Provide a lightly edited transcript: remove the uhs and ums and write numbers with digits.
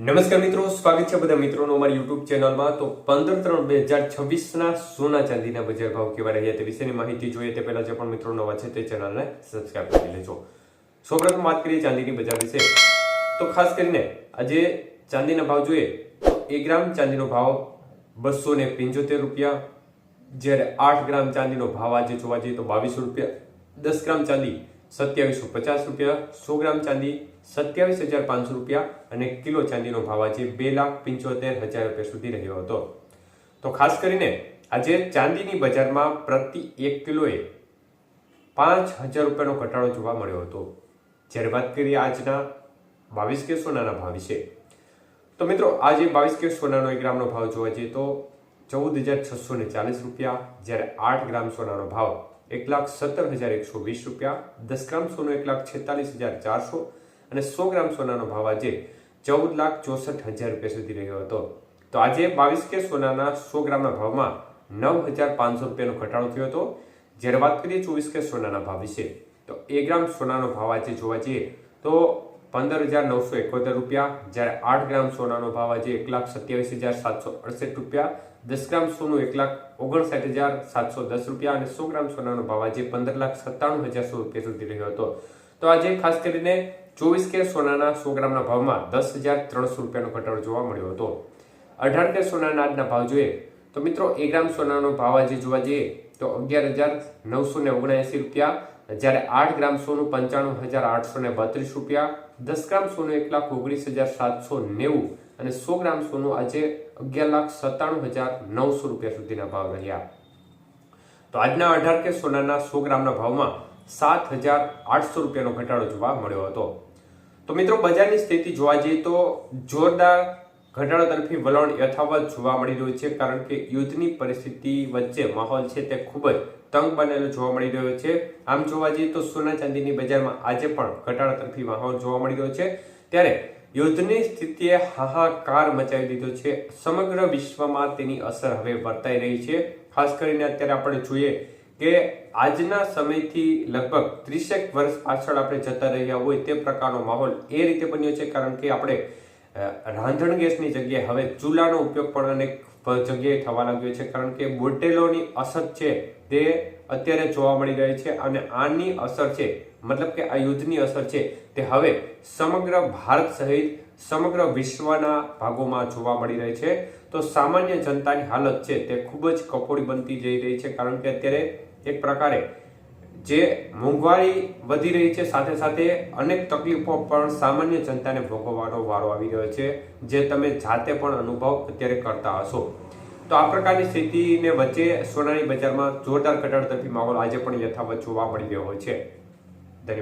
નમસ્કાર મિત્રો, સ્વાગત છે બધા મિત્રોનો અમારી યુટ્યુબ ચેનલમાં। તો 15/3/2026ના સોના ચાંદીના બજાર ભાવ કેવા રહ્યા તે વિશેની માહિતી જોઈએ તે પહેલા જે પણ મિત્રો નવા છે તે ચેનલને સબસ્ક્રાઇબ કરી લેજો। સૌપ્રથમ વાત કરીએ ચાંદીની બજાર વિશે, તો ખાસ કરીને આજે ચાંદીના ભાવ જોઈએ તો 1 ગ્રામ ચાંદીનો ભાવ 275 રૂપિયા, જ્યારે 8 ગ્રામ ચાંદીનો ભાવ આજે જોવા જઈએ તો 2200 રૂપિયા, 10 ગ્રામ ચાંદી 2750 રૂપિયા, 100 ગ્રામ ચાંદી 27,500 રૂપિયા અને કિલો ચાંદીનો ભાવ આજે 2,75,000 રૂપિયા સુધી રહ્યો હતો। તો ખાસ કરીને આજે ચાંદીની બજારમાં પ્રતિ 1 કિલોએ 5,000 રૂપિયાનો ઘટાડો જોવા મળ્યો હતો। જ્યારે વાત કરીએ આજના 22 કે સોનાના ભાવ વિશે, તો મિત્રો આજે 22 કે સોનાનો 1 ગ્રામનો ભાવ જોવા જઈએ તો 14,640 રૂપિયા, જ્યારે 8 ગ્રામ સોનાનો ભાવ 1,17,120 રૂપિયા, 10 ગ્રામ સોનું 1,46,400 અને 100 ગ્રામ સોનાનો ભાવ આજે 14,64,000 રૂપિયા સુધી રહ્યો હતો। તો આજે 22 કે સોનાના 100 ગ્રામના ભાવમાં 9,500 રૂપિયાનો ઘટાડો થયો હતો। જ્યારે વાત કરીએ 24 કે સોનાના ભાવ વિશે, તો 1 ગ્રામ સોનાનો ભાવ આજે જોવા જઈએ તો 15,971 રૂપિયા, જ્યારે 8 ગ્રામ સોનાનો ભાવ આજે 1,27,768 રૂપિયા, 10 ગ્રામ સોનું 1,59,710 રૂપિયા અને 100 ગ્રામ સોનાનો ભાવ આજે 15,97,100 રૂપિયા સુધી રહ્યો હતો। તો આજે ખાસ કરીને 24 કે સોનાના 100 ગ્રામના ભાવમાં 10,300 રૂપિયાનો ઘટાડો જોવા મળ્યો હતો। 18 કે સોનાના આજના ભાવ જોઈએ તો મિત્રો 1 ગ્રામ સોનાનો ભાવ આજે જોવા જઈએ તો 11,979 રૂપિયા, જ્યારે 8 ગ્રામ સોનું 95,832 રૂપિયા, 10 ગ્રામ સોનું 1,19,790 અને 100 ગ્રામ સોનું આજે 11,97,900 રૂપિયા સુધીના ભાવ રહ્યા। તો આજના 18 કે સોનાના 100 ગ્રામના ભાવમાં 7,800 રૂપિયાનો ઘટાડો જોવા મળ્યો હતો। તો મિત્રો બજારની સ્થિતિ જોવા જઈએ તો જોરદાર ઘટાડો તરફી વલણ યથાવત જોવા મળી રહ્યું છે, કારણ કે યુદ્ધની પરિસ્થિતિ વચ્ચે માહોલ છે તે ખૂબ જ તંગ બનેલો જોવા મળી રહ્યો છે। આમ જોવા જઈએ તો સોના ચાંદીની બજારમાં આજે પણ ઘટાડા તરફી માહોલ જોવા મળી રહ્યો છે, ત્યારે યુદ્ધની સ્થિતિએ હાહાકાર મચાવી દીધો છે। સમગ્ર વિશ્વમાં તેની અસર હવે વર્તાઈ રહી છે। ખાસ કરીને અત્યારે આપણે જોઈએ કે આજના સમયથી લગભગ 30 વર્ષ પાછળ આપણે જતા રહ્યા હોય તે પ્રકારનો માહોલ એ રીતે બન્યો છે, કારણ કે આપણે રાંધણ ગેસની જગ્યાએ હવે ચૂલાનો ઉપયોગ પણ અનેક જગ્યાએ થવા લાગ્યો છે, કારણ કે બોટેલોની અછત છે તે અત્યારે જોવા મળી રહી છે અને આની અસર છે, મતલબ કે આ યુદ્ધની અસર છે તે હવે સમગ્ર ભારત સહિત સમગ્ર વિશ્વના ભાગોમાં જોવા મળી રહી છે। તો સામાન્ય જનતાની હાલત છે તે ખૂબ જ કફોડી બનતી જઈ રહી છે, કારણ કે અત્યારે એક પ્રકારે જે મોંઘવારી વધી રહી છે, સાથે સાથે અનેક તકલીફો પણ સામાન્ય જનતાને ભોગવવાનો વારો આવી રહ્યો છે, જે તમે જાતે પણ અનુભવ અત્યારે કરતા હશો। તો આ પ્રકારની સ્થિતિને વચ્ચે સોનાની બજારમાં જોરદાર ઘટાડો તરફી માહોલ આજે પણ યથાવત જોવા મળી રહ્યો છે।